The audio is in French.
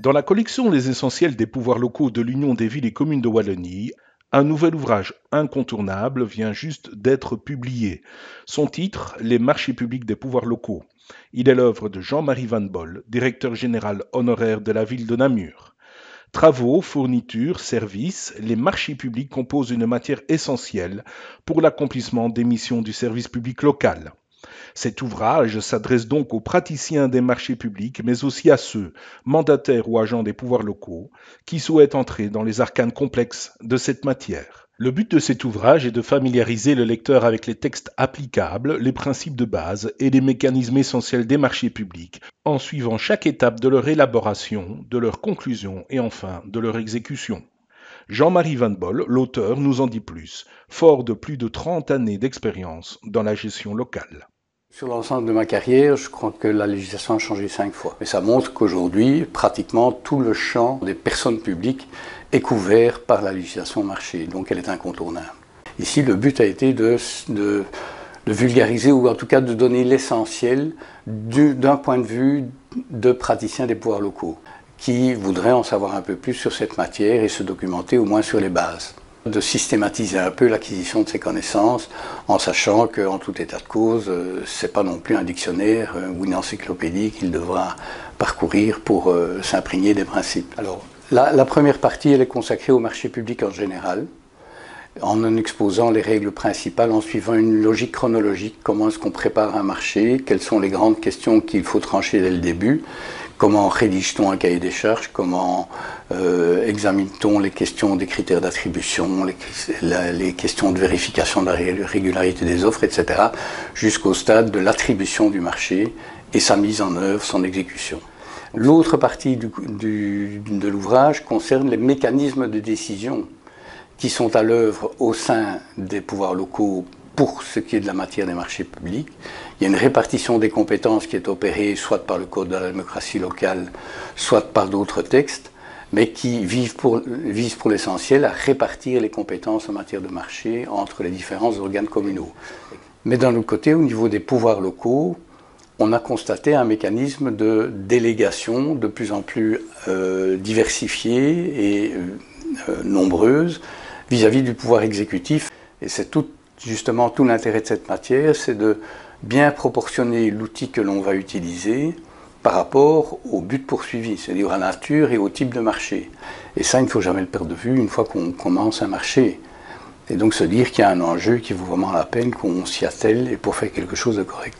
Dans la collection Les essentiels des pouvoirs locaux de l'Union des villes et communes de Wallonie, un nouvel ouvrage incontournable vient juste d'être publié. Son titre, Les marchés publics des pouvoirs locaux. Il est l'œuvre de Jean-Marie Van Boll, directeur général honoraire de la ville de Namur. Travaux, fournitures, services, les marchés publics composent une matière essentielle pour l'accomplissement des missions du service public local. Cet ouvrage s'adresse donc aux praticiens des marchés publics, mais aussi à ceux, mandataires ou agents des pouvoirs locaux, qui souhaitent entrer dans les arcanes complexes de cette matière. Le but de cet ouvrage est de familiariser le lecteur avec les textes applicables, les principes de base et les mécanismes essentiels des marchés publics, en suivant chaque étape de leur élaboration, de leur conclusion et enfin de leur exécution. Jean-Marie Van Boll, l'auteur, nous en dit plus, fort de plus de 30 années d'expérience dans la gestion locale. Sur l'ensemble de ma carrière, je crois que la législation a changé 5 fois. Mais ça montre qu'aujourd'hui, pratiquement tout le champ des personnes publiques est couvert par la législation marché, donc elle est incontournable. Ici, le but a été de vulgariser, ou en tout cas de donner l'essentiel d'un point de vue de praticiens des pouvoirs locaux, qui voudraient en savoir un peu plus sur cette matière et se documenter au moins sur les bases. De systématiser un peu l'acquisition de ces connaissances en sachant qu'en tout état de cause, c'est pas non plus un dictionnaire ou une encyclopédie qu'il devra parcourir pour s'imprégner des principes. Alors, la première partie, elle est consacrée au marché public en général, en exposant les règles principales, en suivant une logique chronologique, comment est-ce qu'on prépare un marché, quelles sont les grandes questions qu'il faut trancher dès le début, comment rédige-t-on un cahier des charges, comment examine-t-on les questions des critères d'attribution, les questions de vérification de la régularité des offres, etc., jusqu'au stade de l'attribution du marché et sa mise en œuvre, son exécution. L'autre partie de l'ouvrage concerne les mécanismes de décision qui sont à l'œuvre au sein des pouvoirs locaux pour ce qui est de la matière des marchés publics. Il y a une répartition des compétences qui est opérée soit par le Code de la démocratie locale, soit par d'autres textes, mais qui visent pour l'essentiel à répartir les compétences en matière de marché entre les différents organes communaux. Mais d'un autre côté, au niveau des pouvoirs locaux, on a constaté un mécanisme de délégation de plus en plus diversifié et nombreuse vis-à-vis du pouvoir exécutif. Et c'est justement tout l'intérêt de cette matière, c'est de bien proportionner l'outil que l'on va utiliser par rapport au but poursuivi, c'est-à-dire à la nature et au type de marché. Et ça, il ne faut jamais le perdre de vue une fois qu'on commence un marché. Et donc se dire qu'il y a un enjeu qui vaut vraiment la peine qu'on s'y attelle et pour faire quelque chose de correct.